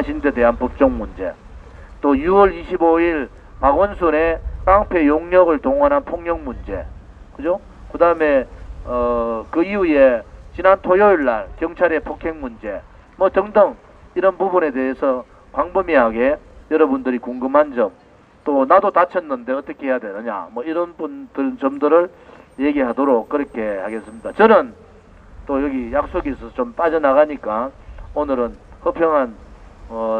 하신 데 대한 법적 문제, 또 6월 25일 박원순의 깡패 용력을 동원한 폭력 문제, 그죠? 그 다음에 그 이후에 지난 토요일 날 경찰의 폭행 문제, 뭐 등등 이런 부분에 대해서 광범위하게 여러분들이 궁금한 점, 또 나도 다쳤는데 어떻게 해야 되느냐, 뭐 이런 점들을 얘기하도록 그렇게 하겠습니다. 저는 또 여기 약속이 있어서 좀 빠져나가니까 오늘은 허평한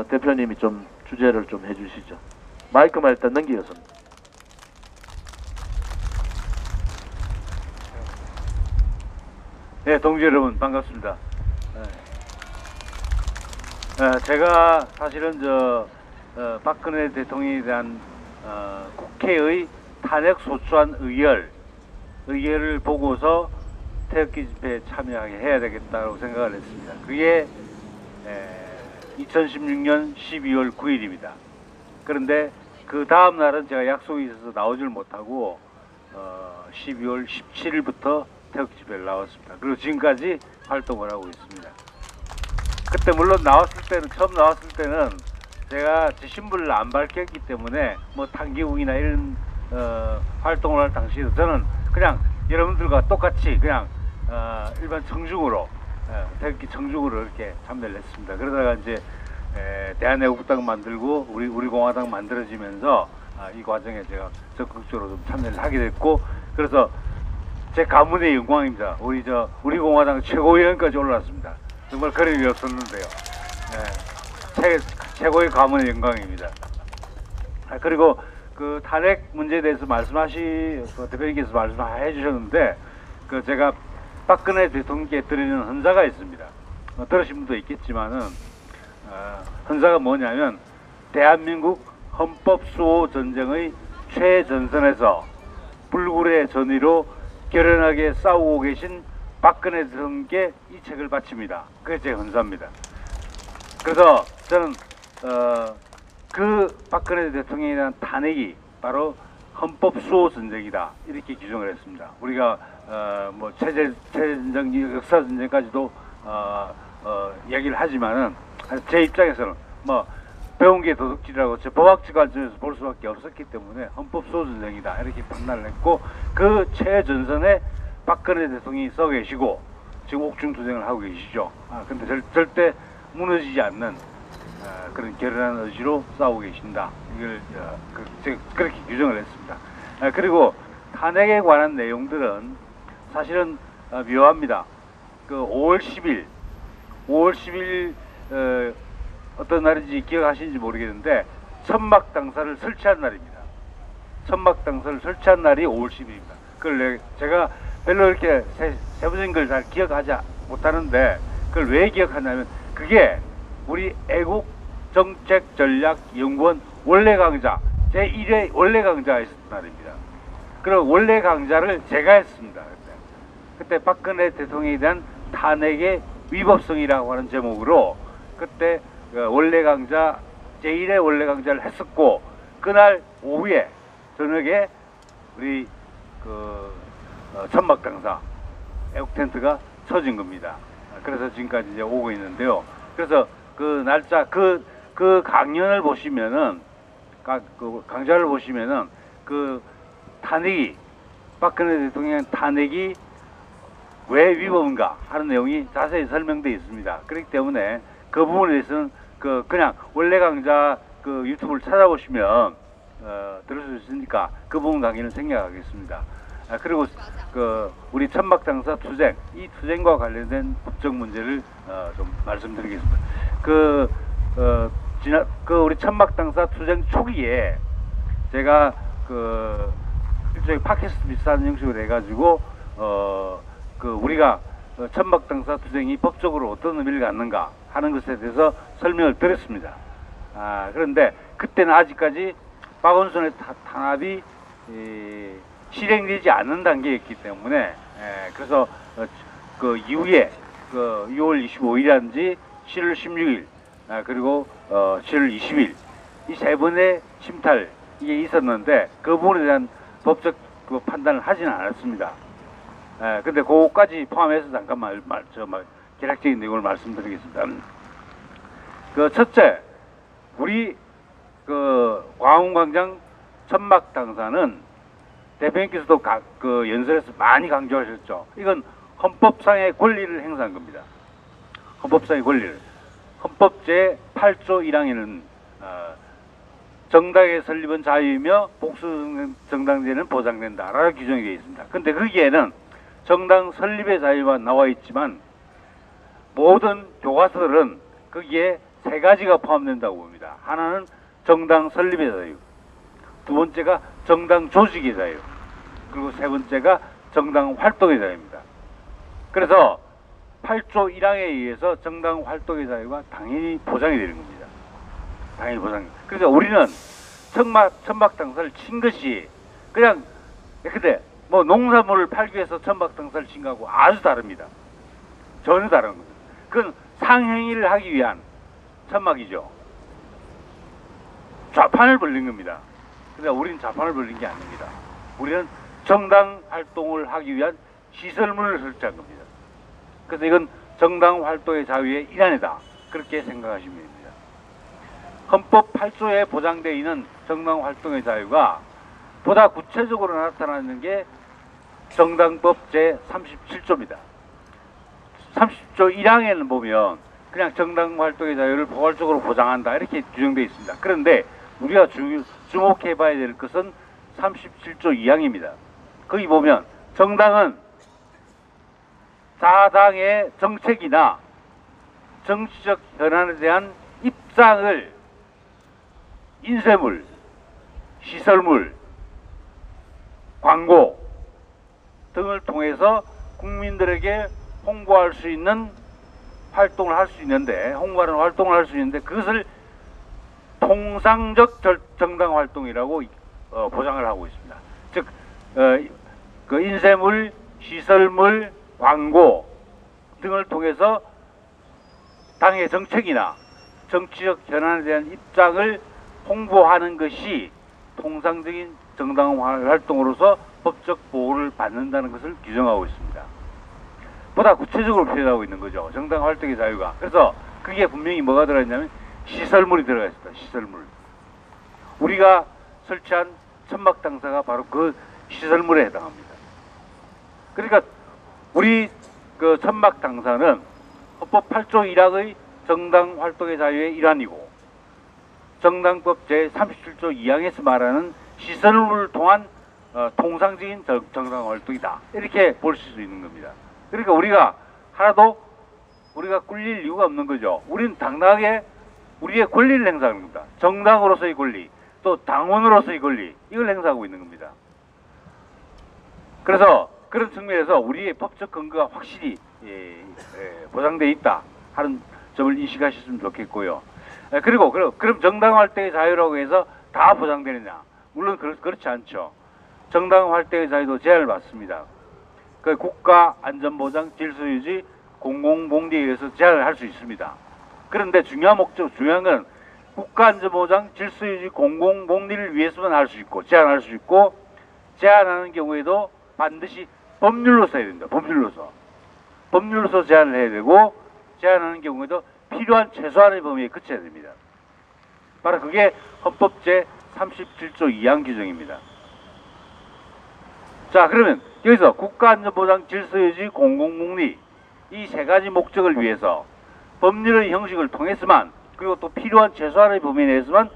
대표님이 좀 주제를 좀 해주시죠. 마이크만 일단 넘기겠습니다. 네, 동지 여러분 반갑습니다. 제가 사실은 박근혜 대통령에 대한 국회의 탄핵 소추안 의결을 보고서 태극기 집회에 참여하게 해야 되겠다고 생각을 했습니다. 그게 2016년 12월 9일입니다. 그런데 그 다음 날은 제가 약속이 있어서 나오질 못하고 12월 17일부터 태극기 집회를 나왔습니다. 그리고 지금까지 활동을 하고 있습니다. 그때 물론 처음 나왔을 때는 제가 제 신분을 안 밝혔기 때문에 뭐 단기국이나 이런 활동을 할 당시에도 저는 그냥 여러분들과 똑같이 그냥 일반 청중으로 태극기 청중으로 이렇게 참여를 했습니다. 그러다가 이제 대한애국당 만들고 우리 공화당 만들어지면서 이 과정에 제가 적극적으로 좀 참여를 하게 됐고, 그래서 제 가문의 영광입니다. 우리 공화당 최고위원까지 올랐습니다. 정말 그런 일이 없었는데요. 최고의 가문의 영광입니다. 그리고 그 탄핵 문제에 대해서 대표님께서 말씀해 주셨는데, 제가 박근혜 대통령께 드리는 헌사가 있습니다. 들으신 분도 있겠지만은 헌사가 뭐냐면, 대한민국 헌법수호 전쟁의 최전선에서 불굴의 전의로 결연하게 싸우고 계신 박근혜 대통령께 이 책을 바칩니다. 그게 제 헌사입니다. 그래서 저는 그 박근혜 대통령에 대한 탄핵이 바로 헌법 수호 전쟁이다, 이렇게 규정을 했습니다. 우리가 뭐 체제 전쟁, 역사 전쟁까지도 얘기를 하지만은 제 입장에서는 뭐 배운 게 도둑질이라고 제 법학적 관점에서 볼 수밖에 없었기 때문에 헌법 수호 전쟁이다, 이렇게 판단을 했고, 그 최전선에 박근혜 대통령이 서 계시고 지금 옥중투쟁을 하고 계시죠. 근데 절대 무너지지 않는 그런 결연한 의지로 싸우고 계신다. 이걸 제가 그렇게 규정을 했습니다. 그리고 탄핵에 관한 내용들은 사실은 묘합니다. 5월 10일 어떤 날인지 기억하시는지 모르겠는데 천막 당사를 설치한 날입니다. 천막 당사를 설치한 날이 5월 10일입니다. 그걸 제가 별로 이렇게 세부적인 걸 잘 기억하지 못하는데, 그걸 왜 기억하냐면 그게 우리 애국정책전략연구원 원래 강좌 제1회 원래 강좌가 있었던 날입니다. 그리고 원래 강좌를 제가 했습니다. 그때 박근혜 대통령에 대한 탄핵의 위법성이라고 하는 제목으로 그때 원래 강좌 제1회 원래 강좌를 했었고, 그날 오후에 저녁에 우리 천막 당사 애국 텐트가 쳐진 겁니다. 그래서 지금까지 이제 오고 있는데요. 그래서 그 날짜 그 강연을 보시면은 그 강좌를 보시면은 그 탄핵이 박근혜 대통령 탄핵이 왜 위법인가 하는 내용이 자세히 설명되어 있습니다. 그렇기 때문에 그 부분에 대해서는 그냥 원래 강좌 유튜브를 찾아보시면 들을 수 있으니까 그 부분 강의는 생략하겠습니다. 그리고 우리 천막당사 투쟁, 이 투쟁과 관련된 법적 문제를 좀 말씀드리겠습니다. 우리 천막당사 투쟁 초기에 제가 일종의 팟캐스트 비슷한 형식으로 해가지고 우리가 천막당사 투쟁이 법적으로 어떤 의미를 갖는가 하는 것에 대해서 설명을 드렸습니다. 그런데 그때는 아직까지 박원순의 탄압이 실행되지 않는 단계였기 때문에 그래서 그 이후에 6월 25일이라든지 7월 16일 그리고 7월 20일 이 세 번의 침탈 이게 있었는데 그 부분에 대한 법적 판단을 하지는 않았습니다. 근데 그거까지 포함해서 잠깐만 개략적인 내용을 말씀드리겠습니다. 첫째, 우리 그 광화문광장 천막당사는 대표님께서도 그 연설에서 많이 강조하셨죠. 이건 헌법상의 권리를 행사한 겁니다. 헌법상의 권리를. 헌법 제8조 1항에는 정당의 설립은 자유이며 복수 정당제는 보장된다라고 규정이 되어 있습니다. 근데 거기에는 정당 설립의 자유만 나와 있지만 모든 교과서들은 거기에 세 가지가 포함된다고 봅니다. 하나는 정당 설립의 자유, 두 번째가 정당 조직의 자유, 그리고 세 번째가 정당 활동의 자유입니다. 그래서 8조 1항에 의해서 정당 활동의 자유가 당연히 보장이 되는 겁니다. 당연히 보장. 그래서 우리는 천막당사를 친 것이 그냥 근데 뭐 농산물을 팔기 위해서 천막당사를 친 거하고 아주 다릅니다. 전혀 다른 겁니다. 그건 상행위를 하기 위한 천막이죠. 좌판을 벌린 겁니다. 근데 우리는 좌판을 벌린 게 아닙니다. 우리는 정당 활동을 하기 위한 시설물을 설치한 겁니다. 그래서 이건 정당 활동의 자유의 일환이다. 그렇게 생각하시면 됩니다. 헌법 8조에 보장되어 있는 정당 활동의 자유가 보다 구체적으로 나타나는 게 정당법 제37조입니다. 30조 1항에는 보면 그냥 정당 활동의 자유를 포괄적으로 보장한다 이렇게 규정되어 있습니다. 그런데 우리가 주목해 봐야 될 것은 37조 2항입니다. 거기 보면 정당은 자당의 정책이나 정치적 현안에 대한 입장을 인쇄물, 시설물, 광고 등을 통해서 국민들에게 홍보할 수 있는 활동을 할 수 있는데, 홍보하는 활동을 할 수 있는데 그것을 통상적 정당 활동이라고 보장을 하고 있습니다. 즉, 그 인쇄물, 시설물, 광고 등을 통해서 당의 정책이나 정치적 현안에 대한 입장을 홍보하는 것이 통상적인 정당 활동으로서 법적 보호를 받는다는 것을 규정하고 있습니다. 보다 구체적으로 표현하고 있는 거죠. 정당 활동의 자유가. 그래서 그게 분명히 뭐가 들어있냐면 시설물이 들어가 있습니다. 시설물. 우리가 설치한 천막당사가 바로 그 시설물에 해당합니다. 그러니까 우리 그 천막당사는 헌법 8조 1항의 정당 활동의 자유의 일환이고 정당법 제37조 2항에서 말하는 시설물을 통한 통상적인 정당 활동이다. 이렇게 볼 수 있는 겁니다. 그러니까 우리가 하나도 우리가 꿀릴 이유가 없는 거죠. 우리는 당당하게 우리의 권리를 행사하는 겁니다. 정당으로서의 권리, 또 당원으로서의 권리, 이걸 행사하고 있는 겁니다. 그래서 그런 측면에서 우리의 법적 근거가 확실히 보장되어 있다 하는 점을 인식하셨으면 좋겠고요. 그리고 그럼 정당 활동의 자유라고 해서 다 보장되느냐? 물론 그렇지 않죠. 정당 활동의 자유도 제한을 받습니다. 그 국가 안전보장, 질서유지, 공공복리에 의해서 제한을 할 수 있습니다. 그런데 중요한 건 국가 안전보장, 질서유지, 공공복리를 위해서만 할 수 있고 제한할 수 있고 제한하는 경우에도 반드시 법률로서 해야 됩니다. 법률로서 제한을 해야 되고 제한하는 경우에도 필요한 최소한의 범위에 그쳐야 됩니다. 바로 그게 헌법 제37조 2항 규정입니다. 자, 그러면 여기서 국가안전보장, 질서유지, 공공복리 이 세 가지 목적을 위해서 법률의 형식을 통해서만 그리고 또 필요한 최소한의 범위 내에서만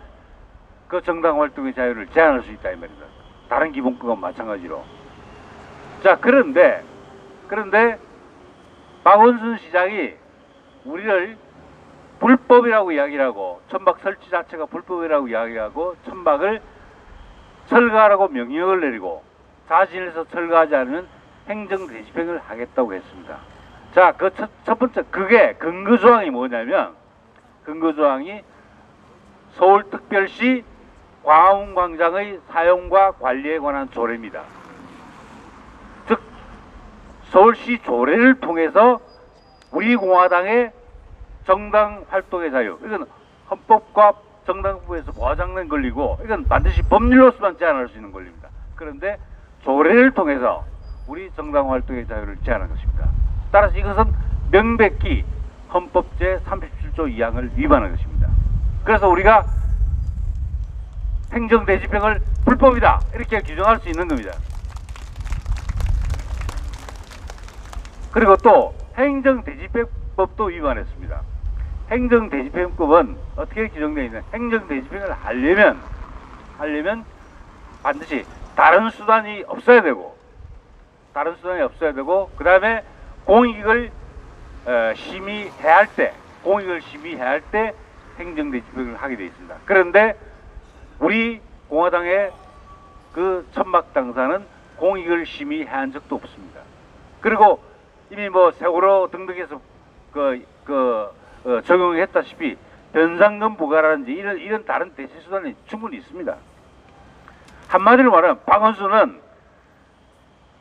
그 정당 활동의 자유를 제한할 수 있다 이 말입니다. 다른 기본권과 마찬가지로. 자, 그런데 박원순 시장이 우리를 불법이라고 이야기하고 천막 설치 자체가 불법이라고 이야기하고 천막을 철거하라고 명령을 내리고 자진해서 철거하지 않으면 행정 대집행을 하겠다고 했습니다. 자, 그 첫 번째 그게 근거조항이 뭐냐면 근거조항이 서울특별시 광화문광장의 사용과 관리에 관한 조례입니다. 즉 서울시 조례를 통해서 우리 공화당의 정당 활동의 자유, 이건 헌법과 정당부에서 보장된 권리고 이건 반드시 법률로서만 제한할 수 있는 권리입니다. 그런데 조례를 통해서 우리 정당 활동의 자유를 제한한 것입니다. 따라서 이것은 명백히 헌법 제37조 2항을 위반한 것입니다. 그래서 우리가 행정대집행을 불법이다 이렇게 규정할 수 있는 겁니다. 그리고 또 행정대집행법도 위반했습니다. 행정대집행법은 어떻게 규정되어 있냐? 행정대집행을 하려면 반드시 다른 수단이 없어야 되고 그 다음에 공익을 심의해야 할 때 행정대집행을 하게 되어 있습니다. 그런데 우리 공화당의 그 천막 당사는 공익을 심의한 적도 없습니다. 그리고 이미 뭐 세월호 등등에서 적용했다시피 변상금 부과라든지 이런 다른 대체 수단이 충분히 있습니다. 한마디로 말하면 박원순은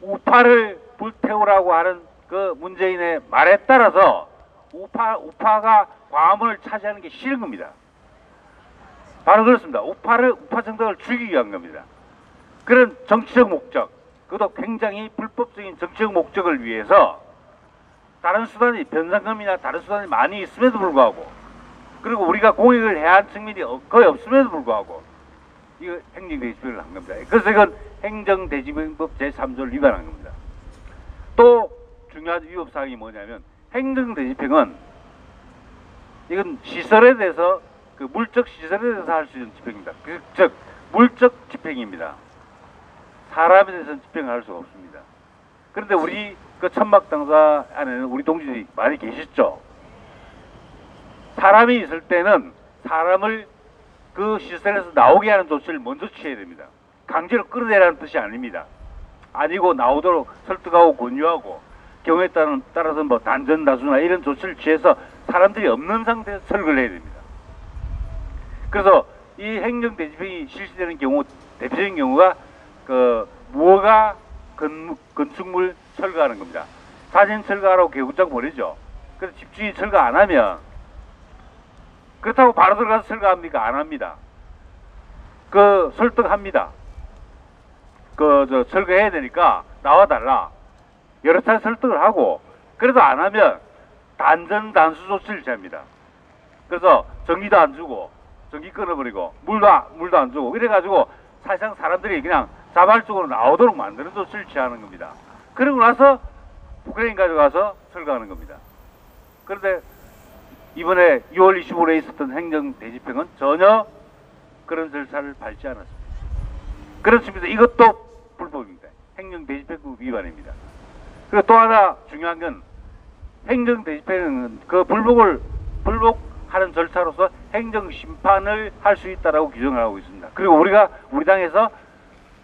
우파를 불태우라고 하는 그 문재인의 말에 따라서 우파가 광화문을 차지하는 게 싫은 겁니다. 바로 그렇습니다. 우파 정당을 죽이기 위한 겁니다. 그런 정치적 목적, 그것도 굉장히 불법적인 정치적 목적을 위해서 다른 수단이 변상금이나 다른 수단이 많이 있음에도 불구하고, 그리고 우리가 공익을 해야 할 측면이 거의 없음에도 불구하고 이거 행정대집행을 한 겁니다. 그래서 이건 행정대집행법 제3조를 위반한 겁니다. 또 중요한 위법사항이 뭐냐면 행정대집행은 이건 시설에 대해서 그 물적 시설에 대해서 할 수 있는 집행입니다. 즉 물적 집행입니다. 사람에 대해서는 집행을 할 수가 없습니다. 그런데 우리 그 천막 당사 안에는 우리 동지들이 많이 계시죠. 사람이 있을 때는 사람을 그 시설에서 나오게 하는 조치를 먼저 취해야 됩니다. 강제로 끌어내라는 뜻이 아닙니다. 아니고 나오도록 설득하고 권유하고 경우에 따라서 뭐 단전다수나 이런 조치를 취해서 사람들이 없는 상태에서 철거를 해야 됩니다. 그래서 이 행정대집행이 실시되는 경우 대표적인 경우가 그 무허가 건축물 철거하는 겁니다. 사진 철거하라고 개구장 보내죠. 그래서 집주인이 철거 안 하면 그렇다고 바로 들어가서 철거합니까? 안 합니다. 그 설득합니다. 철거해야 되니까 나와달라. 여러 차례 설득을 하고, 그래도 안 하면 단수 조치를 취합니다. 그래서 전기도 안 주고, 전기 끊어버리고, 물도 안 주고, 이래가지고 사실상 사람들이 그냥 자발적으로 나오도록 만드는 조치를 취하는 겁니다. 그러고 나서 포크레인 가져가서 철거하는 겁니다. 그런데 이번에 6월 25일에 있었던 행정대집행은 전혀 그런 절차를 밟지 않았습니다. 그렇습니다. 이것도 불법입니다. 행정대집행법 위반입니다. 그리고 또 하나 중요한 건 행정대집행은 그 불복하는 절차로서 행정심판을 할 수 있다라고 규정을 하고 있습니다. 그리고 우리 당에서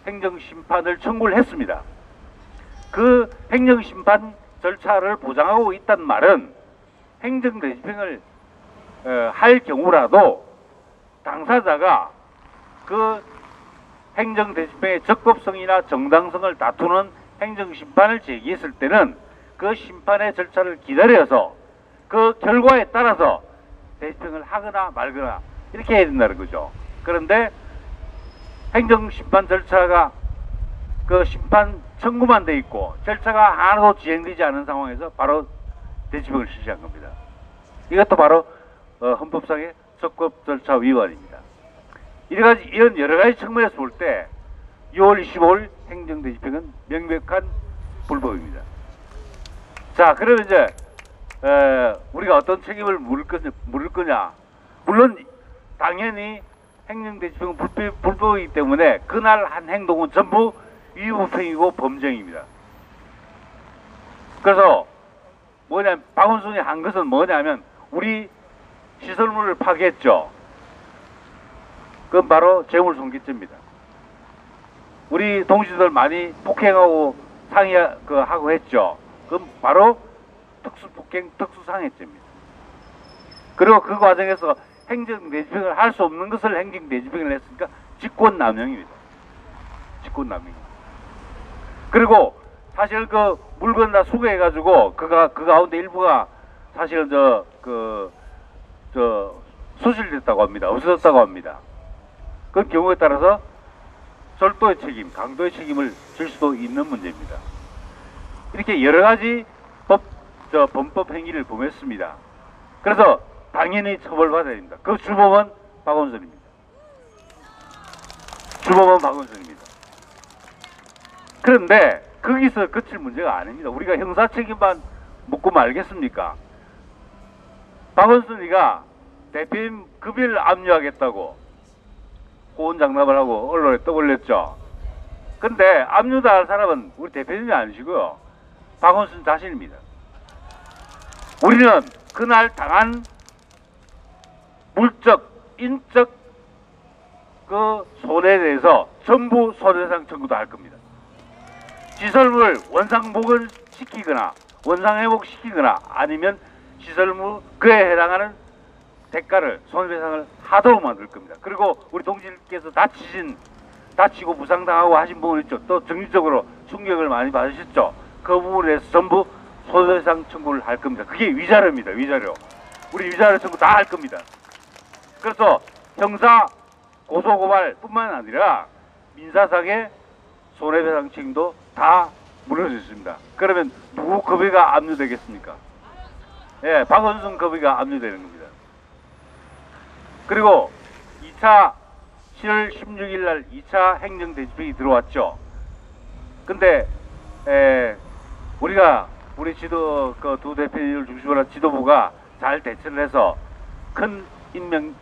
행정심판을 청구를 했습니다. 그 행정심판 절차를 보장하고 있다는 말은 행정대집행을 할 경우라도 당사자가 그 행정대집행의 적법성이나 정당성을 다투는 행정심판을 제기했을 때는 그 심판의 절차를 기다려서 그 결과에 따라서 대집행을 하거나 말거나 이렇게 해야 된다는 거죠. 그런데 행정심판 절차가 그 심판 청구만 돼 있고 절차가 하나도 진행되지 않은 상황에서 바로 대집행을 실시한 겁니다. 이것도 바로 헌법상의 적법 절차 위반입니다. 이런 여러 가지 측면에서 볼 때 6월 25일 행정대집행은 명백한 불법입니다. 자, 그러면 이제 우리가 어떤 책임을 물을 거냐? 물론 당연히 행정대집행은 불법이기 때문에 그날 한 행동은 전부 위법행위고 범죄입니다. 그래서 박원순이 한 것은 뭐냐면 우리 시설물을 파괴했죠. 그건 바로 재물손괴죄입니다. 우리 동지들 많이 폭행하고 하고 했죠. 그건 바로 특수폭행, 특수상해죄입니다. 그리고 그 과정에서 행정대집행을 할 수 없는 것을 행정대집행을 했으니까 직권남용입니다. 직권남용. 그리고 사실 그 물건 다 수거해가지고 그 가운데 일부가 사실은 소실됐다고 합니다. 없어졌다고 합니다. 그 경우에 따라서 절도의 책임, 강도의 책임을 질 수도 있는 문제입니다. 이렇게 여러 가지 범법 행위를 범했습니다. 그래서 당연히 처벌받아야 됩니다. 그 주범은 박원순입니다. 주범은 박원순입니다. 그런데 거기서 그칠 문제가 아닙니다. 우리가 형사 책임만 묻고 말겠습니까? 박원순이가 대표님 급여를 압류하겠다고 호언장담을 하고 언론에 떠올렸죠. 근데 압류할 사람은 우리 대표님이 아니시고요, 박원순 자신입니다. 우리는 그날 당한 물적, 인적 그 손해에 대해서 전부 손해배상 청구도 할 겁니다. 시설물 원상복원시키거나 원상회복시키거나 아니면 시설물 그에 해당하는 대가를 손해배상을 하도록 만들 겁니다. 그리고 우리 동지께서 다치고 부상당하고 하신 부분 있죠. 또 정신적으로 충격을 많이 받으셨죠. 그 부분에 대해서 전부 손해배상 청구를 할 겁니다. 그게 위자료입니다. 위자료. 우리 위자료 청구 다 할 겁니다. 그래서 형사 고소고발 뿐만 아니라 민사상의 손해배상 책임도 다 물어져 있습니다. 그러면 누구 급여가 압류되겠습니까? 예, 박원순 급여가 압류되는 겁니다. 그리고 2차 7월 16일 날 2차 행정대집행이 들어왔죠. 근데 우리 지도 그 두 대표를 중심으로 한 지도부가 잘 대처를 해서 큰 인명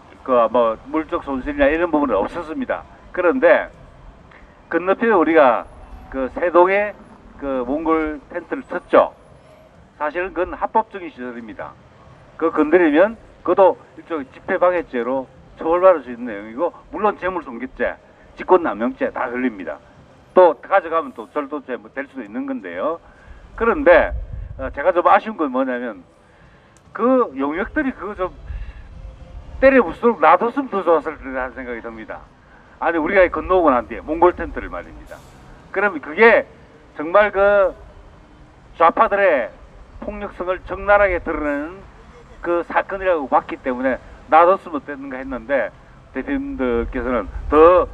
뭐 물적 손실이나 이런 부분은 없었습니다. 그런데 건너편에 우리가 그 세동에 그 몽골 텐트를 쳤죠. 사실은 그건 합법적인 시설입니다. 그거 건드리면 그것도 일종의 집회방해죄로 처벌받을 수 있는 내용이고, 물론 재물손괴죄, 직권남용죄 다 걸립니다. 또 가져가면 또 절도죄 뭐 될 수도 있는 건데요. 그런데 제가 좀 아쉬운 건 뭐냐면 그 용역들이 그거 좀 때려 부수도록 놔뒀으면 더 좋았을 거라는 생각이 듭니다. 아니 우리가 건너오고 난 뒤에 몽골 텐트를 말입니다. 그러면 그게 정말 그 좌파들의 폭력성을 적나라하게 드러내는 그 사건이라고 봤기 때문에 놔뒀으면 어땠는가 했는데, 대표님들께서는 더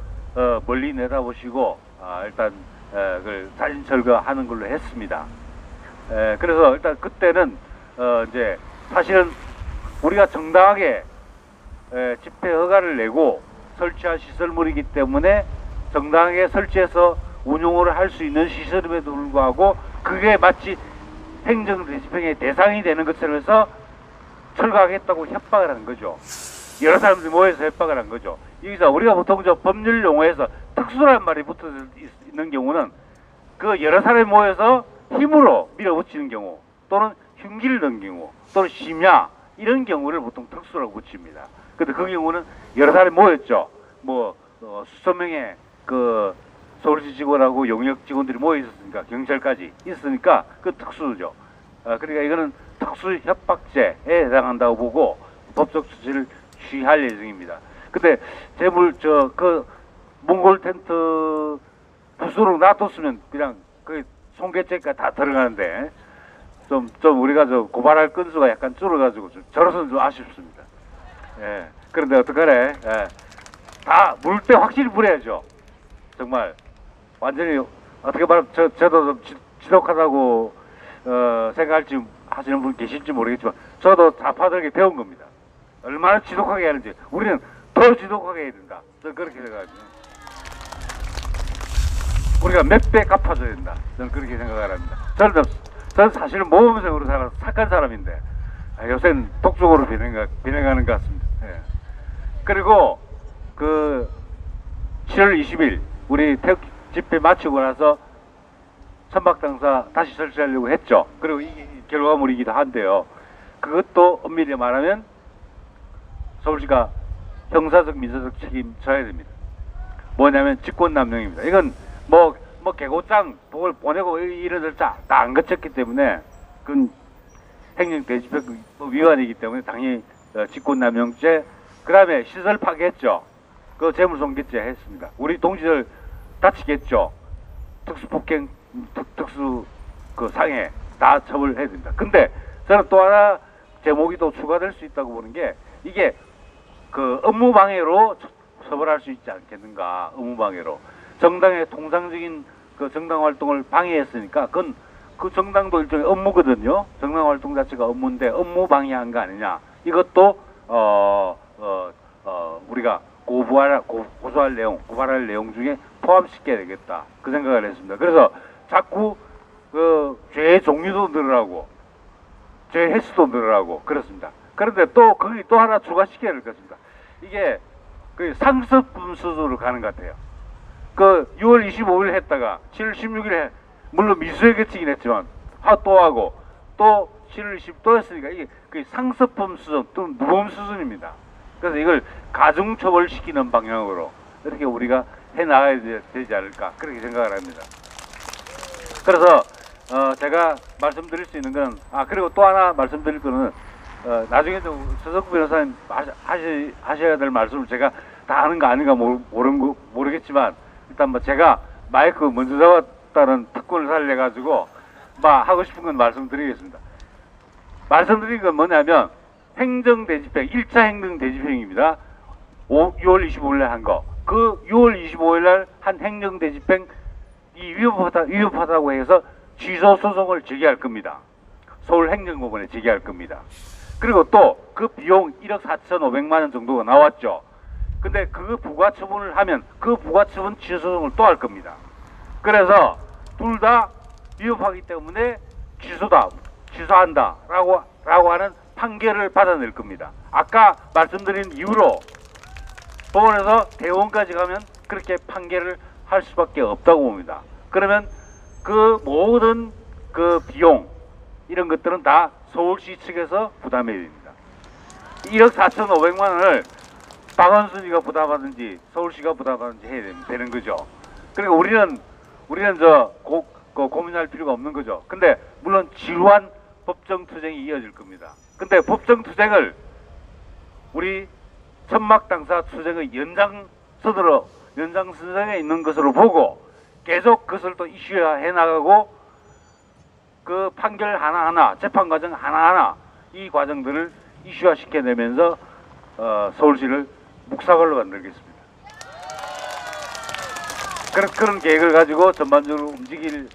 멀리 내다보시고 일단 그걸 사진 철거하는 걸로 했습니다. 그래서 일단 그때는 이제 사실은 우리가 정당하게 집회 허가를 내고 설치한 시설물이기 때문에 정당하게 설치해서 운용을 할 수 있는 시설임에도 불구하고 그게 마치 행정대집행의 대상이 되는 것처럼 해서 철거하겠다고 협박을 한 거죠. 여러 사람들이 모여서 협박을 한 거죠. 여기서 우리가 보통 저 법률 용어에서 특수란 말이 붙어 있는 경우는 그 여러 사람이 모여서 힘으로 밀어붙이는 경우, 또는 흉기를 든 경우, 또는 심야 이런 경우를 보통 특수라고 붙입니다. 근데 그 경우는 여러 사람이 모였죠. 뭐 수천 명의 그 서울시 직원하고 용역 직원들이 모여 있었으니까, 경찰까지 있으니까 그 특수죠. 그러니까 이거는 특수 협박죄에 해당한다고 보고 법적 조치를 취할 예정입니다. 근데 그 몽골 텐트 부수로 놔뒀으면 그냥 그 손괴죄가 다 들어가는데 좀 우리가 고발할 건수가 약간 줄어가지고 저로서는 좀 아쉽습니다. 예. 그런데 어떡하래? 예. 다 물 때 확실히 물어야죠. 정말 완전히 어떻게 말하면 저도 좀 지독하다고 생각할지 하시는 분 계실지 모르겠지만 저도 좌파들에게 배운 겁니다. 얼마나 지독하게 하는지. 우리는 더 지독하게 해야 된다. 저는 그렇게 생각합니다. 우리가 몇 배 갚아줘야 된다. 저는 그렇게 생각을 합니다. 저는 사실은 모범생으로 살아서 착한 사람인데 요새는 독촉으로 변해가는 것 같습니다. 예. 그리고 그 7월 20일 우리 태극 집회 마치고 나서 천박당사 다시 설치하려고 했죠. 그리고 이게 결과물이기도 한데요. 그것도 엄밀히 말하면 서울시가 형사적 민사적 책임 져야 됩니다. 뭐냐면 직권남용입니다. 이건 뭐 개고장 복을 보내고 이런 절차 다 안 거쳤기 때문에 그건 행정대집행법 위반이기 때문에 당연히 직권남용죄, 그 다음에 시설 파괴했죠. 그 재물손괴죄 했습니다. 우리 동지들 다치겠죠. 특수폭행, 특수 그 상해 다 처벌해야 됩니다. 근데 저는 또 하나 제목이 또 추가될 수 있다고 보는 게, 이게 그 업무방해로 처벌할 수 있지 않겠는가. 업무방해로 정당의 통상적인 그 정당 활동을 방해했으니까 그건 그 정당도 일종의 업무거든요. 정당 활동 자체가 업무인데 업무 방해한 거 아니냐. 이것도 우리가 고소할 내용, 고발할 내용 중에 포함시켜야 되겠다. 그 생각을 했습니다. 그래서 자꾸 그 죄의 종류도 늘어나고 죄의 횟수도 늘어나고 그렇습니다. 그런데 또 거기 또 하나 추가시켜야 될 것입니다. 이게 그 상습범 수준으로 가는 것 같아요. 그 6월 25일 했다가 7월 16일에 물론 미수에 그치긴 했지만 또 하고 또 7월 20일 또 했으니까 이게 그 상습범 수준 또는 무범 수준입니다. 그래서 이걸 가중처벌시키는 방향으로 이렇게 우리가 해나가야 되지 않을까 그렇게 생각을 합니다. 그래서 제가 말씀드릴 수 있는 건 그리고 또 하나 말씀드릴 거는 나중에 서석구 변호사님 하셔야 될 말씀을 제가 다 하는 거 아닌가 모르겠지만 일단 뭐 제가 마이크 먼저 잡았다는 특권을 살려가지고 하고 싶은 건 말씀드리겠습니다. 말씀드린 건 뭐냐면 행정대집행 1차 행정대집행입니다. 6월 25일에 한 거. 그 6월 25일날 한 행정대집행 위법하다고 해서 취소 소송을 제기할 겁니다. 서울행정법원에 제기할 겁니다. 그리고 또 그 비용 1억 4,500만 원 정도가 나왔죠. 근데 그 부가처분을 하면 그 부가처분 취소 소송을 또 할 겁니다. 그래서 둘 다 위법하기 때문에 취소한다 라고 하는 판결을 받아낼 겁니다. 아까 말씀드린 이유로 법원에서 대법원까지 가면 그렇게 판결을 할 수밖에 없다고 봅니다. 그러면 그 모든 그 비용 이런 것들은 다 서울시 측에서 부담해야 됩니다. 1억 4,500만 원을 박원순이가 부담하든지 서울시가 부담하든지 해야 되는 거죠. 그리고 우리는 고민할 필요가 없는 거죠. 근데 물론 지루한 법정 투쟁이 이어질 겁니다. 근데 법정 투쟁을 우리 천막 당사 투쟁의 연장선상에 있는 것으로 보고 계속 그것을 또 이슈화해 나가고 그 판결 하나하나, 재판 과정 하나하나 이 과정들을 이슈화 시켜내면서 서울시를 묵사발로 만들겠습니다. 그런 계획을 가지고 전반적으로 움직일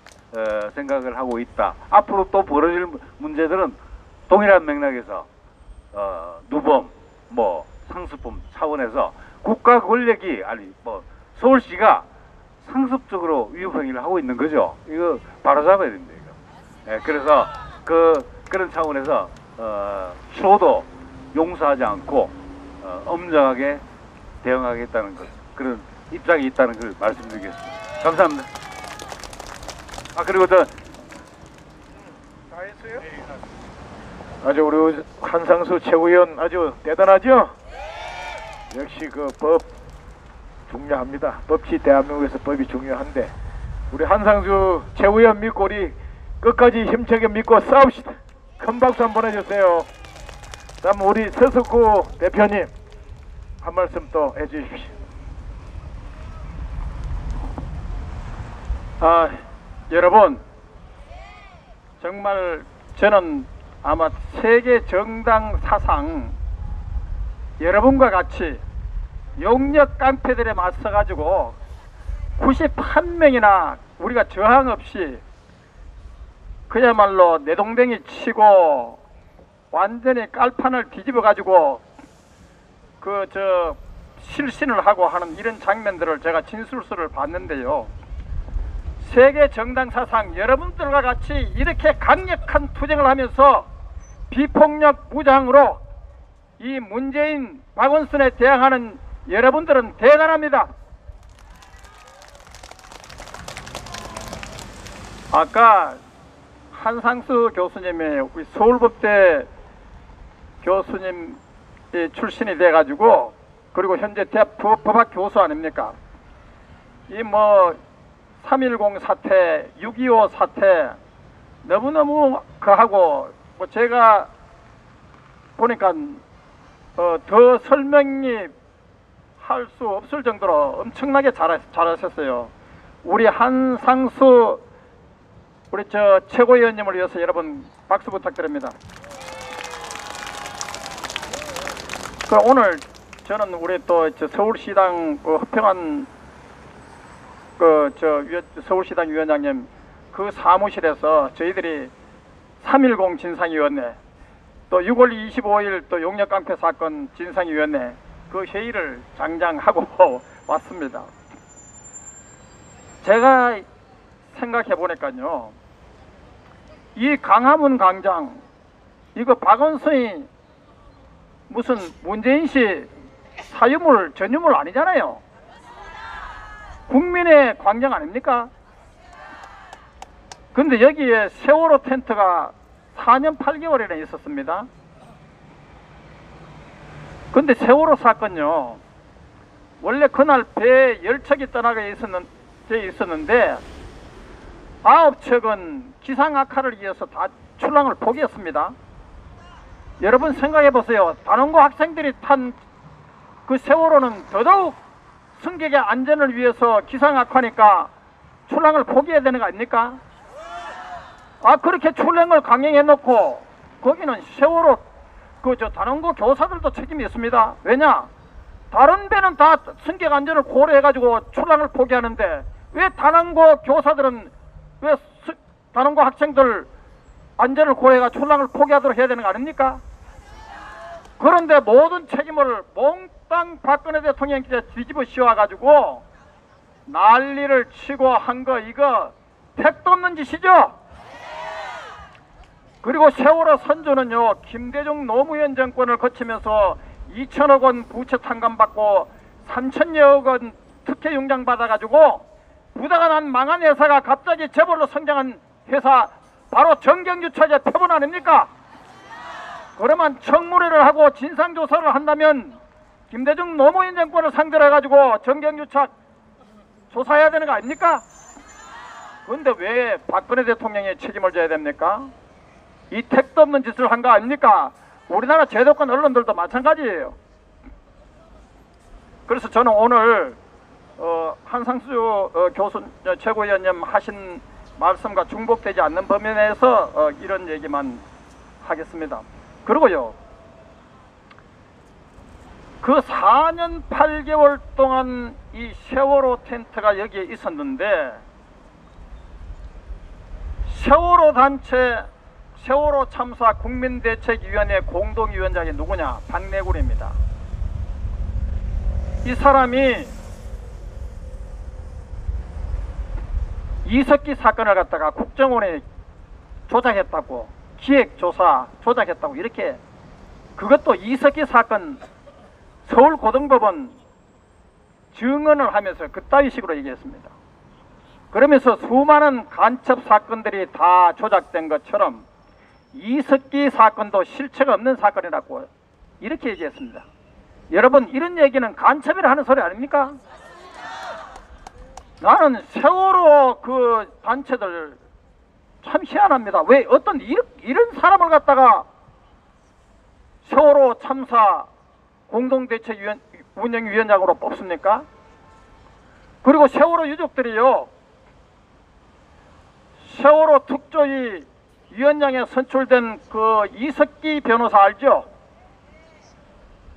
생각을 하고 있다. 앞으로 또 벌어질 문제들은 동일한 맥락에서 누범, 상습범 차원에서 국가 권력이 서울시가 상습적으로 위법 행위를 하고 있는 거죠. 이거 바로잡아야 됩니다. 이거. 그래서 그런 차원에서 쇼도 용서하지 않고 엄정하게 대응하겠다는 것, 그런 입장이 있다는 걸 말씀드리겠습니다. 감사합니다. 그리고 다 했어요? 아주 우리 한상수 최고위원 아주 대단하죠? 역시 그 법 중요합니다. 법치 대한민국에서 법이 중요한데 우리 한상수 최고위원 믿고 우리 끝까지 힘차게 믿고 싸웁시다. 큰 박수 한번 해주세요. 다음 우리 서석구 대표님 한 말씀 또 해주십시오. 여러분 정말 저는 아마 세계 정당 사상 여러분과 같이 용역 깡패들에 맞서가지고 91명이나 우리가 저항 없이 그야말로 내동댕이 치고 완전히 깔판을 뒤집어 가지고 실신을 하고 하는 이런 장면들을 제가 진술서를 봤는데요. 세계 정당 사상 여러분들과 같이 이렇게 강력한 투쟁을 하면서 비폭력 무장으로 이 문재인 박원순에 대항하는 여러분들은 대단합니다. 아까 한상수 교수님이 우리 서울법대 교수님 출신이 돼 가지고 그리고 현재 대학 법학 교수 아닙니까? 이 3.10 사태, 6.25 사태 너무너무 하고 제가 보니까 더 설명이 할 수 없을 정도로 엄청나게 잘하셨어요. 우리 한상수 우리 최고위원님을 위해서 여러분 박수 부탁드립니다. 오늘 저는 우리 또 서울시당 허평한 서울시당 위원장님 그 사무실에서 저희들이 3.10 진상위원회 또 6월 25일 또 용역깡패 사건 진상위원회 그 회의를 장장하고 왔습니다. 제가 생각해 보니까요, 이 광화문 광장 이거 박원순이 무슨 문재인 씨 사유물 전유물 아니잖아요. 국민의 광장 아닙니까? 근데 여기에 세월호 텐트가 4년 8개월이나 있었습니다. 근데 세월호 사건요, 원래 그날 배 10척이 떠나가 있었는데 9척은 기상 악화를 위해서 다 출항을 포기했습니다. 여러분 생각해 보세요. 단원고 학생들이 탄 그 세월호는 더더욱 승객의 안전을 위해서 기상 악화니까 출항을 포기해야 되는 거 아닙니까? 그렇게 출항을 강행해 놓고 거기는 세월호 단원고 교사들도 책임이 있습니다. 왜냐? 다른 배는 다 승객 안전을 고려해 가지고 출항을 포기하는데 왜 단원고 교사들은 왜 단원고 학생들 안전을 고려해가 출항을 포기하도록 해야 되는 거 아닙니까? 그런데 모든 책임을 몽땅 박근혜 대통령께서 뒤집어 씌워가지고 난리를 치고 한 거 이거 택도 없는 짓이죠. 그리고 세월호 선조는요, 김대중 노무현 정권을 거치면서 2천억 원 부채 탕감받고 3천여억 원 특혜 융장 받아가지고 부도가 난 망한 회사가 갑자기 재벌로 성장한 회사 바로 정경유착의 표본 아닙니까? 그러면 청문회를 하고 진상조사를 한다면 김대중 노무현 정권을 상대로 해가지고 정경유착 조사해야 되는 거 아닙니까? 그런데 왜 박근혜 대통령이 책임을 져야 됩니까? 이 택도 없는 짓을 한 거 아닙니까? 우리나라 제도권 언론들도 마찬가지예요. 그래서 저는 오늘 한상수 교수 최고위원님 하신 말씀과 중복되지 않는 범위 내에서 이런 얘기만 하겠습니다. 그리고요, 그 4년 8개월 동안 이 세월호 텐트가 여기에 있었는데 세월호 단체 세월호 참사 국민대책위원회 공동위원장이 누구냐? 박내굴입니다. 이 사람이 이석기 사건을 갖다가 국정원에 조작했다고, 기획조사 조작했다고 이렇게, 그것도 이석기 사건 서울고등법원 증언을 하면서 그따위 식으로 얘기했습니다. 그러면서 수많은 간첩 사건들이 다 조작된 것처럼 이석기 사건도 실체가 없는 사건이라고 이렇게 얘기했습니다. 여러분, 이런 얘기는 간첩이라 하는 소리 아닙니까? 나는 세월호 그 단체들 참 희한합니다. 왜 어떤 이런 사람을 갖다가 세월호 참사 공동대책운영위원장으로 뽑습니까? 그리고 세월호 유족들이요, 세월호 특조위 위원장에 선출된 그 이석기 변호사 알죠?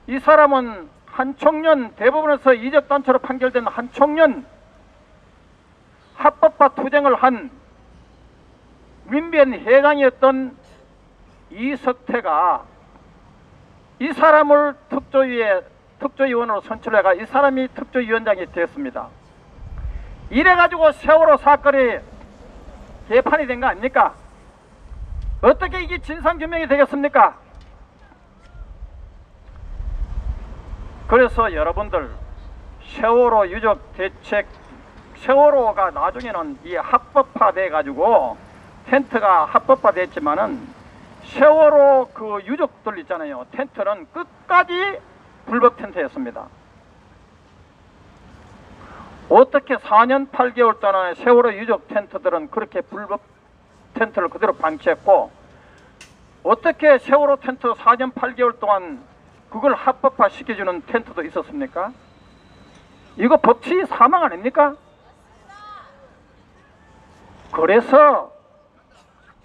이 사람은 한 청년, 대법원에서 이적단체로 판결된 한 청년 합법화 투쟁을 한 민변 회장이었던 이석태가 이 사람을 특조위원으로 선출해가 이 사람이 특조위원장이 되었습니다. 이래가지고 세월호 사건이 개판이 된 거 아닙니까? 어떻게 이게 진상규명이 되겠습니까? 그래서 여러분들, 세월호 유족 대책, 세월호가 나중에는 이 합법화돼 가지고 텐트가 합법화됐지만은 세월호 그 유족들 있잖아요, 텐트는 끝까지 불법 텐트였습니다. 어떻게 4년 8개월 동안 세월호 유족 텐트들은 그렇게 불법 텐트를 그대로 방치했고, 어떻게 세월호 텐트 4년 8개월 동안 그걸 합법화 시켜주는 텐트도 있었습니까? 이거 법치 사망 아닙니까? 그래서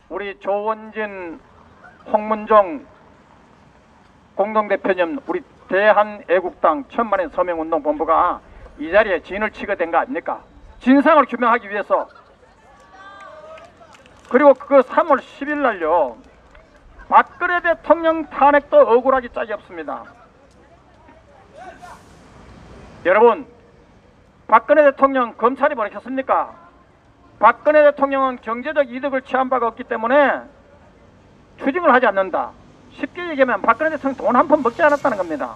우리 조원진, 홍문종 공동대표님, 우리 대한애국당 천만인 서명운동본부가 이 자리에 진을 치게 된 거 아닙니까? 진상을 규명하기 위해서. 그리고 그 3월 10일 날요, 박근혜 대통령 탄핵도 억울하기 짝이 없습니다. 여러분, 박근혜 대통령 검찰이 뭐랬겠습니까? 박근혜 대통령은 경제적 이득을 취한 바가 없기 때문에 추징을 하지 않는다. 쉽게 얘기하면 박근혜 대통령 돈 한 푼 먹지 않았다는 겁니다.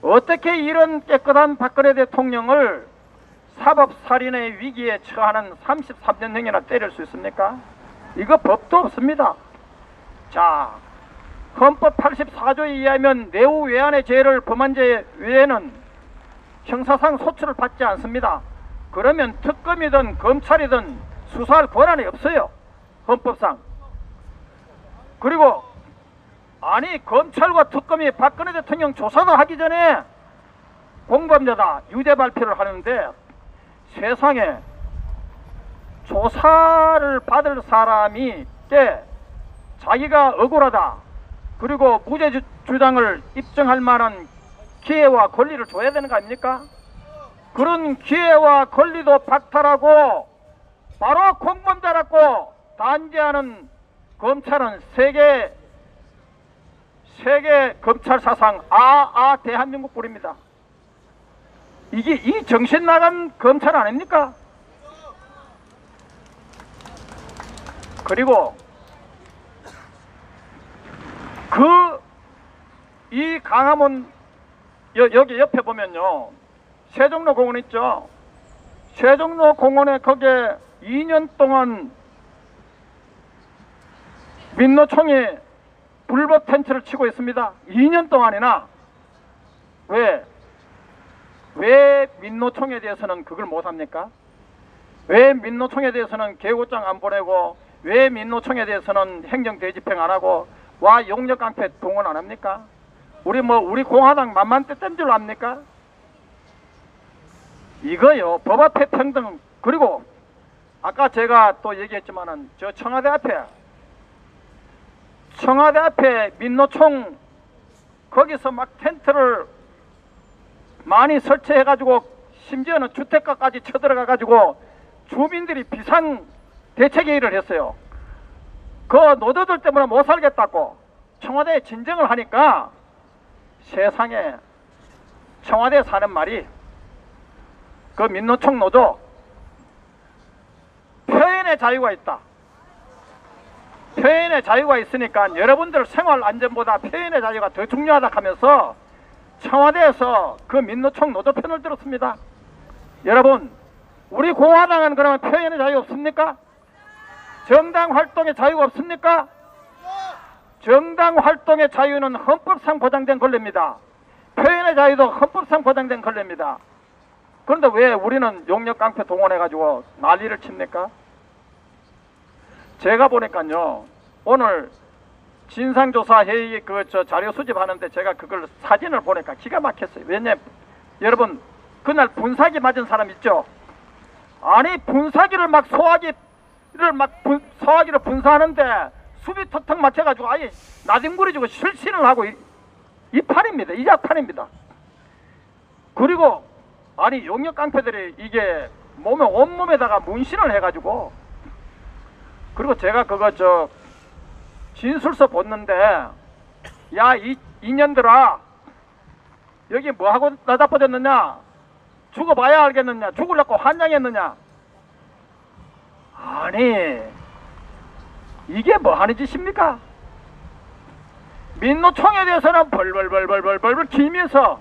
어떻게 이런 깨끗한 박근혜 대통령을 사법살인의 위기에 처하는 33년형이나 때릴 수 있습니까? 이거 법도 없습니다. 자, 헌법 84조에 의하면 내후 외환의 죄를 범한 죄 외에는 형사상 소추를 받지 않습니다. 그러면 특검이든 검찰이든 수사할 권한이 없어요. 헌법상. 그리고 아니 검찰과 특검이 박근혜 대통령 조사도 하기 전에 공범자다 유죄 발표를 하는데 세상에 조사를 받을 사람이 자기가 억울하다 그리고 무죄 주장을 입증할 만한 기회와 권리를 줘야 되는 거 아닙니까? 그런 기회와 권리도 박탈하고 바로 공범자라고 단죄하는 검찰은 세계 검찰 사상 대한민국 꿀입니다. 이게 이 정신 나간 검찰 아닙니까? 그리고 이 강화문 여기 옆에 보면요 세종로 공원 있죠. 세종로 공원에 거기에 2년 동안 민노총이 불법 텐트를 치고 있습니다. 2년 동안이나. 왜 민노총에 대해서는 그걸 못합니까? 왜 민노총에 대해서는 개고장 안 보내고 왜 민노총에 대해서는 행정대집행 안 하고 와 용역깡패 동원 안 합니까? 우리 공화당 만만때 뗀 줄 압니까? 이거요 법 앞에 평등. 그리고 아까 제가 또 얘기했지만은 저 청와대 앞에 민노총 거기서 막 텐트를 많이 설치해 가지고 심지어는 주택가까지 쳐들어가 가지고 주민들이 비상 대책회의를 했어요. 그 노조들 때문에 못 살겠다고 청와대에 진정을 하니까 세상에 청와대에 사는 말이 그 민노총 노조 표현의 자유가 있다. 표현의 자유가 있으니까 여러분들 생활 안전보다 표현의 자유가 더 중요하다 하면서 청와대에서 그 민노총 노조 편을 들었습니다. 여러분 우리 공화당은 그러면 표현의 자유 없습니까? 정당 활동의 자유가 없습니까? 정당 활동의 자유는 헌법상 보장된 권리입니다. 표현의 자유도 헌법상 보장된 권리입니다. 그런데 왜 우리는 용역깡패 동원해가지고 난리를 칩니까? 제가 보니까요 오늘 진상조사 회의 자료 수집하는데 제가 그걸 사진을 보니까 기가 막혔어요. 왜냐면 여러분 그날 분사기 맞은 사람 있죠? 아니 분사기를 막 소화기를 분사하는데 수비 턱턱 맞춰가지고 아예 나뒹구리지고 실신을 하고 이 판입니다. 이 작판입니다. 그리고 아니 용역깡패들이 이게 온몸에다가 문신을 해가지고 그리고 제가 그거 진술서 봤는데 야 이년들아 여기 뭐하고 나다퍼졌느냐 죽어봐야 알겠느냐 죽으려고 환장했느냐 아니 이게 뭐하는 짓입니까? 민노총에 대해서는 벌벌 기면서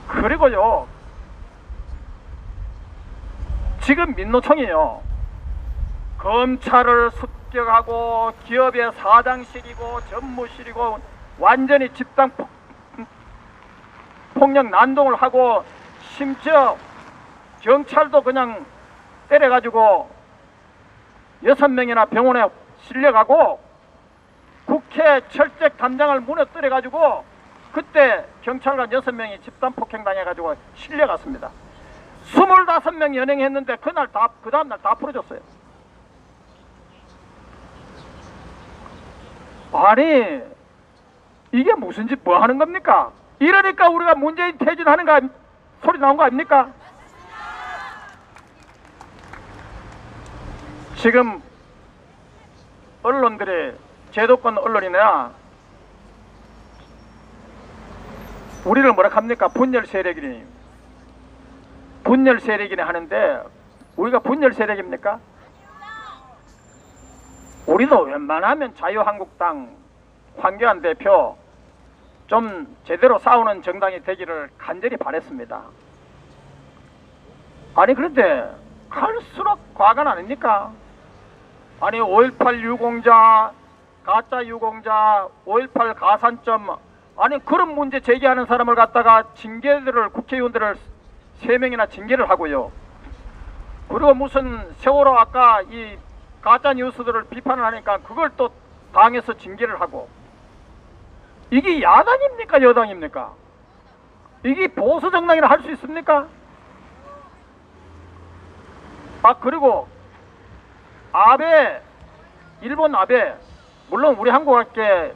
그리고요 지금 민노총이요 검찰을 습격하고 기업의 사장실이고 전무실이고 완전히 집단 폭력 난동을 하고 심지어 경찰도 그냥 때려가지고 6명이나 병원에 실려가고 국회 철책 담장을 무너뜨려가지고 그때 경찰관 6명이 집단 폭행 당해가지고 실려갔습니다. 25명 연행했는데 그 다음날 다 풀어줬어요. 아니 이게 무슨 짓 뭐 하는 겁니까? 이러니까 우리가 문재인 퇴진하는 거 소리 나온 거 아닙니까? 지금 언론들이 제도권 언론이나 우리를 뭐라 합니까? 분열 세력이니. 분열 세력이니 하는데 우리가 분열 세력입니까? 우리도 웬만하면 자유한국당 황교안 대표 좀 제대로 싸우는 정당이 되기를 간절히 바랬습니다. 아니 그런데 갈수록 과간 아닙니까? 아니 5.18 유공자, 가짜 유공자, 5.18 가산점, 아니 그런 문제 제기하는 사람을 갖다가 징계들을, 국회의원들을 3명이나 징계를 하고요. 그리고 무슨 세월호 아까 이 가짜 뉴스들을 비판을 하니까 그걸 또 당에서 징계를 하고, 이게 야당입니까 여당입니까? 이게 보수 정당이라 할 수 있습니까? 아 그리고 아베, 일본 아베, 물론 우리 한국할게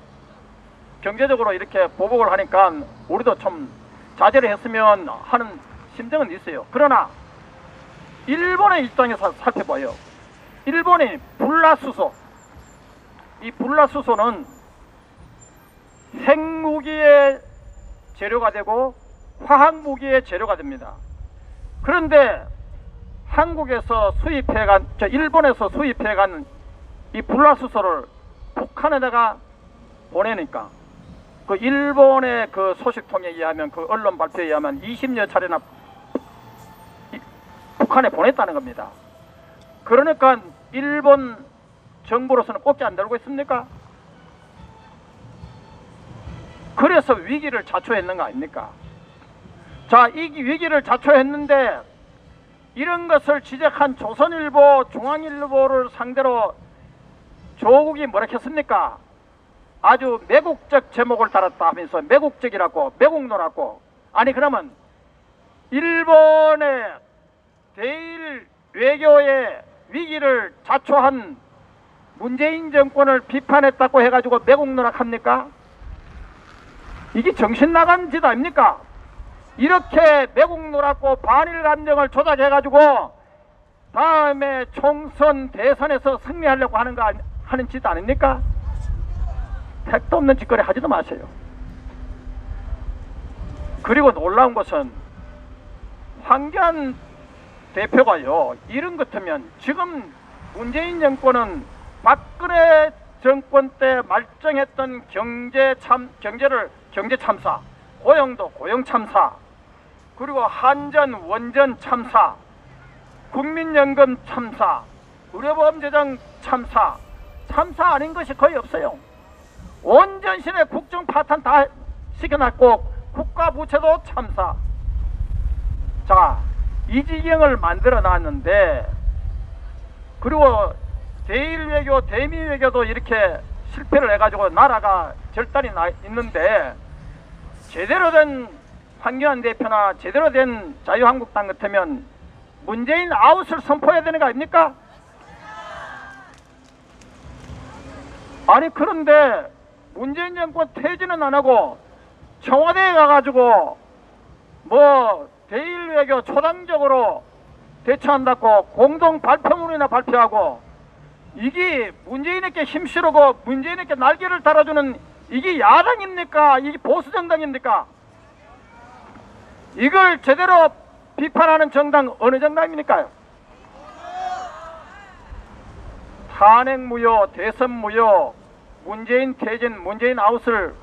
경제적으로 이렇게 보복을 하니까 우리도 좀 자제를 했으면 하는 심정은 있어요. 그러나 일본의 입장에서 살펴봐요. 일본이 불라수소, 이 불라수소는 핵무기의 재료가 되고 화학무기의 재료가 됩니다. 그런데 한국에서 수입해간, 일본에서 수입해간 이 불라수소를 북한에다가 보내니까 그 일본의 그 소식통에 의하면, 그 언론 발표에 의하면 20여 차례나 북한에 보냈다는 겁니다. 그러니까 일본 정부로서는 꼽지 안 들고 있습니까? 그래서 위기를 자초했는 거 아닙니까? 자, 이 위기를 자초했는데 이런 것을 지적한 조선일보, 중앙일보를 상대로 조국이 뭐라 했습니까? 아주 매국적 제목을 달았다 하면서 매국적이라고, 매국노라고. 아니 그러면 일본의 대일 외교의 위기를 자초한 문재인 정권을 비판했다고 해가지고 매국노라 합니까? 이게 정신 나간 짓 아닙니까? 이렇게 매국노라고 반일 감정을 조작해가지고 다음에 총선 대선에서 승리하려고 하는 짓 아닙니까? 택도 없는 짓거리 하지도 마세요. 그리고 놀라운 것은 황교안 대표가요, 이런 것 같으면 지금 문재인 정권은 박근혜 정권 때 말정했던 경제 참사, 고용도 고용 참사, 그리고 한전 원전 참사, 국민연금 참사, 의료보험 재정 참사 아닌 것이 거의 없어요. 온전신의 국정 파탄 다 시켜놨고 국가 부채도 참사. 자, 이 지경을 만들어 놨는데, 그리고 대일 외교, 대미 외교도 이렇게 실패를 해가지고 나라가 절단이 나 있는데, 제대로 된 황교안 대표나 제대로 된 자유한국당 같으면 문재인 아웃을 선포해야 되는 거 아닙니까? 아니 그런데 문재인 정권 퇴진은 안 하고 청와대에 가가지고 뭐 대일 외교 초당적으로 대처한다고 공동 발표문이나 발표하고, 이게 문재인에게 힘실어고 문재인에게 날개를 달아주는 이게 야당입니까? 이게 보수 정당입니까? 이걸 제대로 비판하는 정당 어느 정당입니까? 탄핵 무효, 대선 무효, 문재인 퇴진, 문재인 아웃을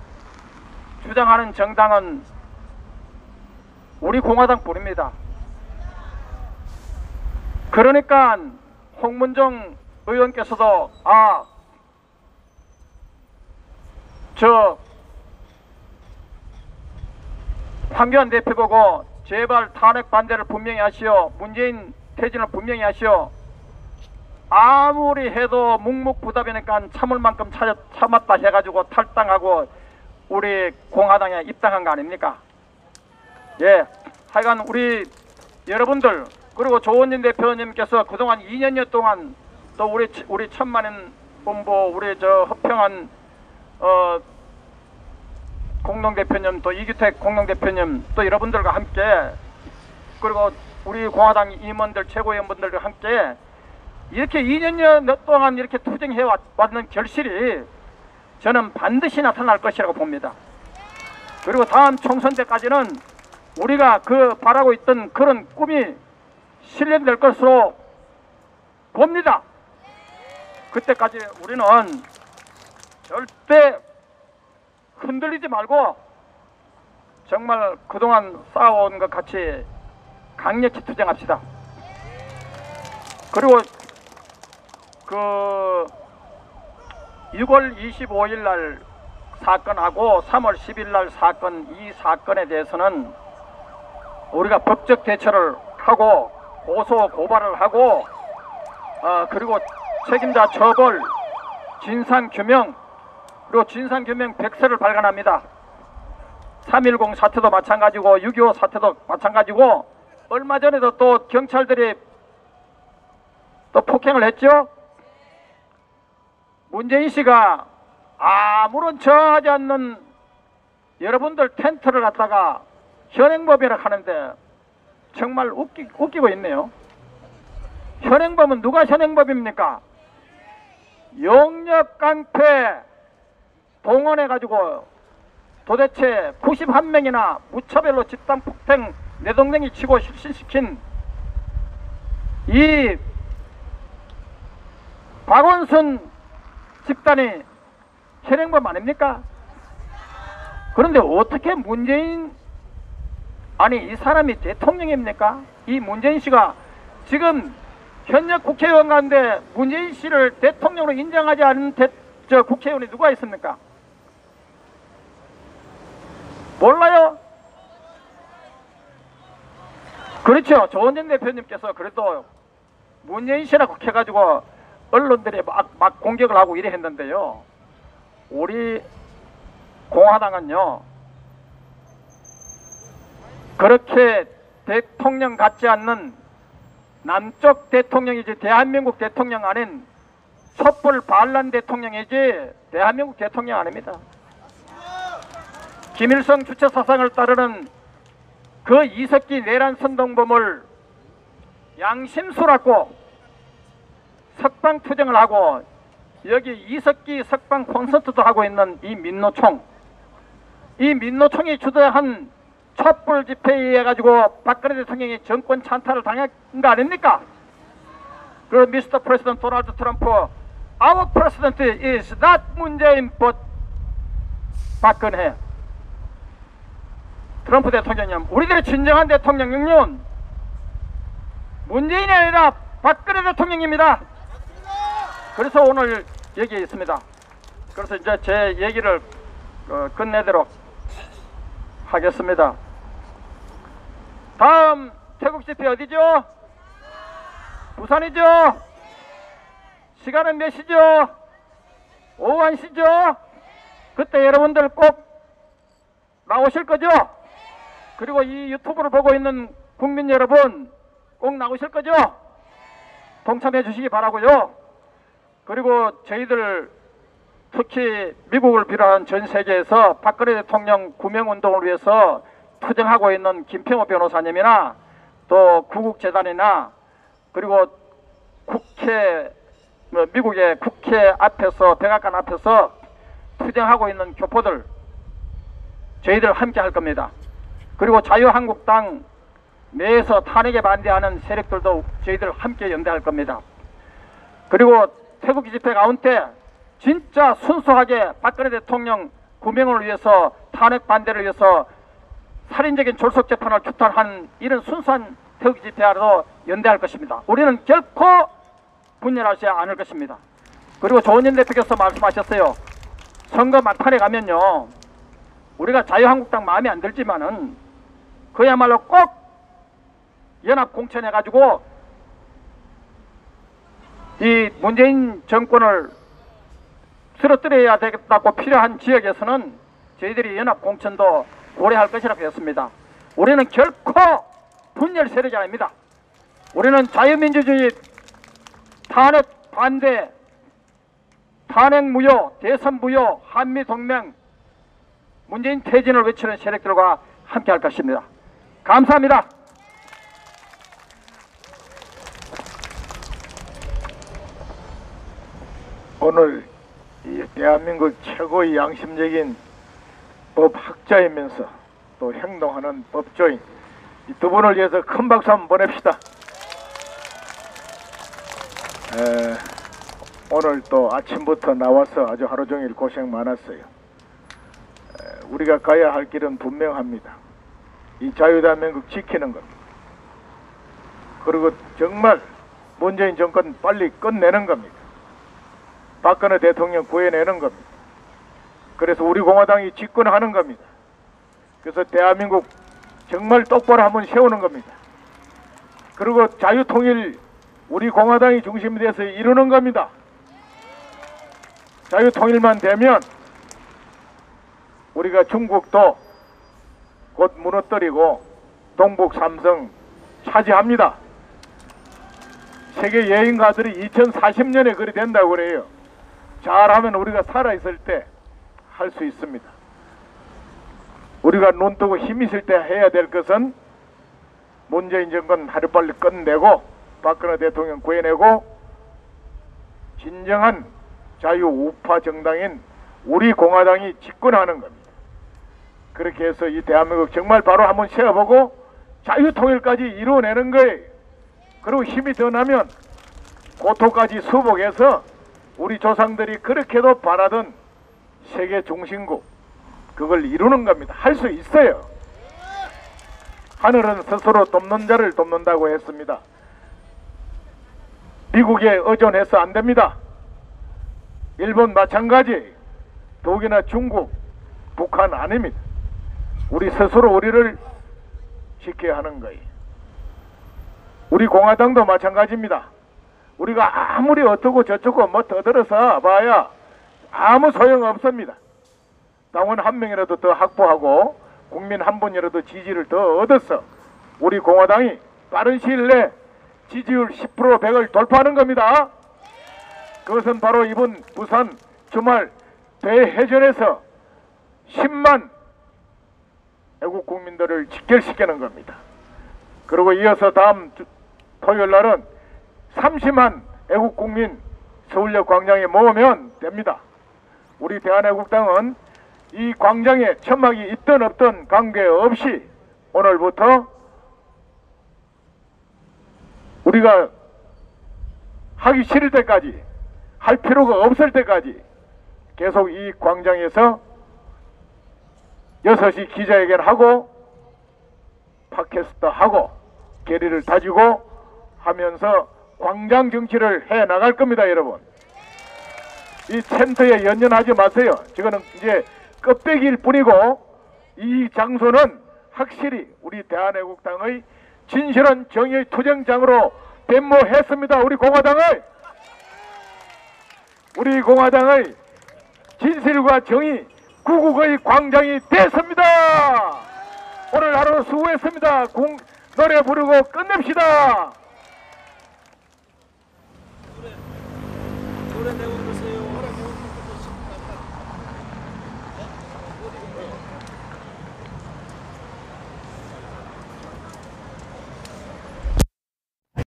주장하는 정당은 우리 공화당뿐입니다. 그러니까 홍문종 의원께서도 황교안 대표 보고 제발 탄핵 반대를 분명히 하시오, 문재인 퇴진을 분명히 하시오. 아무리 해도 묵묵부답이니까 참을 만큼 참았다 해가지고 탈당하고 우리 공화당에 입당한 거 아닙니까? 예, 하여간 우리 여러분들, 그리고 조원진 대표님께서 그동안 2년여 동안 또 우리 천만인 본부, 우리 허평한 공동대표님, 또 이규택 공동대표님, 또 여러분들과 함께, 그리고 우리 공화당 임원들, 최고위원분들과 함께 이렇게 2년여 동안 이렇게 투쟁해 왔는 결실이 저는 반드시 나타날 것이라고 봅니다. 그리고 다음 총선 때까지는 우리가 그 바라고 있던 그런 꿈이 실현될 것으로 봅니다. 그때까지 우리는 절대 흔들리지 말고 정말 그동안 쌓아온 것 같이 강력히 투쟁합시다. 그리고 그 6월 25일 날 사건하고 3월 10일 날 사건, 이 사건에 대해서는 우리가 법적 대처를 하고 고소 고발을 하고 그리고 책임자 처벌, 진상규명, 그리고 진상규명 100세를 발간합니다. 3.10 사태도 마찬가지고 6.25 사태도 마찬가지고 얼마 전에도 또 경찰들이 또 폭행을 했죠. 문재인 씨가 아무런 저하지 않는 여러분들 텐트를 갖다가 현행범이라 하는데 정말 웃기고 있네요. 현행범은 누가 현행범입니까? 용역 깡패 동원해가지고 도대체 91명이나 무차별로 집단 폭행 내동댕이 치고 실신시킨 이 박원순 집단이 현행범 아닙니까? 그런데 어떻게 문재인, 아니 이 사람이 대통령입니까? 이 문재인 씨가 지금 현역 국회의원 가운데 문재인 씨를 대통령으로 인정하지 않은 국회의원이 누가 있습니까? 몰라요? 그렇죠. 조원진 대표님께서 그래도 문재인 씨라고 해가지고 언론들이 막 공격을 하고 이래 했는데요. 우리 공화당은요, 그렇게 대통령 같지 않는 남쪽 대통령이지 대한민국 대통령 아닌 촛불 반란 대통령이지 대한민국 대통령 아닙니다. 김일성 주체 사상을 따르는 그 이석기 내란 선동범을 양심수라고 석방 투쟁을 하고 여기 이석기 석방 콘서트도 하고 있는 이 민노총, 이 민노총이 주도한 촛불 집회에 의해 가지고 박근혜 대통령이 정권 찬탈을 당한 거 아닙니까? 그 미스터 프레시던트 도널드 트럼프, Our president is not 문재인 but 박근혜. 트럼프 대통령님, 우리들의 진정한 대통령은 문재인이 아니라 박근혜 대통령입니다. 그래서 오늘 여기에 있습니다. 그래서 이제 제 얘기를 끝내도록 하겠습니다. 다음 태국 집회 어디죠? 부산이죠? 시간은 몇 시죠? 오후 1시죠? 그때 여러분들 꼭 나오실 거죠? 그리고 이 유튜브를 보고 있는 국민 여러분 꼭 나오실 거죠? 동참해 주시기 바라고요. 그리고 저희들 특히 미국을 비롯한 전 세계에서 박근혜 대통령 구명운동을 위해서 투쟁하고 있는 김평호 변호사님이나 또 구국재단이나 그리고 미국의 국회 앞에서 백악관 앞에서 투쟁하고 있는 교포들 저희들 함께 할 겁니다. 그리고 자유한국당 내에서 탄핵에 반대하는 세력들도 저희들 함께 연대할 겁니다. 그리고 태극기 집회 가운데 진짜 순수하게 박근혜 대통령 구명을 위해서 탄핵 반대를 위해서 살인적인 졸속 재판을 규탄한 이런 순수한 태극기 집회하러 연대할 것입니다. 우리는 결코 분열하지 않을 것입니다. 그리고 조원진 대표께서 말씀하셨어요. 선거 막판에 가면요, 우리가 자유한국당 마음에 안 들지만은 그야말로 꼭 연합 공천해가지고 이 문재인 정권을 쓰러뜨려야 되겠다고 필요한 지역에서는 저희들이 연합 공천도 고려할 것이라고 했습니다. 우리는 결코 분열 세력이 아닙니다. 우리는 자유민주주의, 탄핵 반대, 탄핵 무효, 대선 무효, 한미동맹, 문재인 퇴진을 외치는 세력들과 함께 할 것입니다. 감사합니다. 오늘 이 대한민국 최고의 양심적인 법학자이면서 또 행동하는 법조인 이 두 분을 위해서 큰 박수 한번 보냅시다. 오늘 또 아침부터 나와서 아주 하루 종일 고생 많았어요. 우리가 가야 할 길은 분명합니다. 이 자유대한민국 지키는 겁니다. 그리고 정말 문재인 정권 빨리 끝내는 겁니다. 박근혜 대통령 구해내는 겁니다. 그래서 우리 공화당이 집권하는 겁니다. 그래서 대한민국 정말 똑바로 한번 세우는 겁니다. 그리고 자유통일 우리 공화당이 중심이 돼서 이루는 겁니다. 자유통일만 되면 우리가 중국도 곧 무너뜨리고 동북 삼성 차지합니다. 세계 여행가들이 2040년에 그리 된다고 그래요. 잘하면 우리가 살아있을 때 할 수 있습니다. 우리가 눈 뜨고 힘 있을 때 해야 될 것은 문재인 정권 하루빨리 끝내고 박근혜 대통령 구해내고 진정한 자유우파 정당인 우리 공화당이 집권하는 겁니다. 그렇게 해서 이 대한민국 정말 바로 한번 세워보고 자유통일까지 이루어내는 거예요. 그리고 힘이 더 나면 고토까지 수복해서 우리 조상들이 그렇게도 바라던 세계 중심국 그걸 이루는 겁니다. 할 수 있어요. 하늘은 스스로 돕는 자를 돕는다고 했습니다. 미국에 의존해서 안 됩니다. 일본 마찬가지, 독일이나 중국, 북한 아닙니다. 우리 스스로 우리를 지켜야 하는 거예요. 우리 공화당도 마찬가지입니다. 우리가 아무리 어떻고 저쩌고 뭐 떠들어서 봐야 아무 소용 없습니다. 당원 한 명이라도 더 확보하고 국민 한 분이라도 지지를 더 얻어서 우리 공화당이 빠른 시일 내 지지율 10% 100을 돌파하는 겁니다. 그것은 바로 이번 부산 주말 대회전에서 10만 애국 국민들을 직결시키는 겁니다. 그리고 이어서 다음 토요일 날은 30만 애국 국민 서울역 광장에 모으면 됩니다. 우리 대한애국당은 이 광장에 천막이 있든 없든 관계없이 오늘부터 우리가 하기 싫을 때까지 할 필요가 없을 때까지 계속 이 광장에서 6시 기자회견하고 팟캐스트 하고 계리를 다지고 하면서 광장 정치를 해 나갈 겁니다. 여러분, 이 텐트에 연연하지 마세요. 지금은 이제 껍데기일 뿐이고 이 장소는 확실히 우리 대한애국당의 진실한 정의의 투쟁장으로 변모했습니다. 우리 공화당의 진실과 정의 구국의 광장이 됐습니다. 오늘 하루 수고했습니다. 노래 부르고 끝냅시다.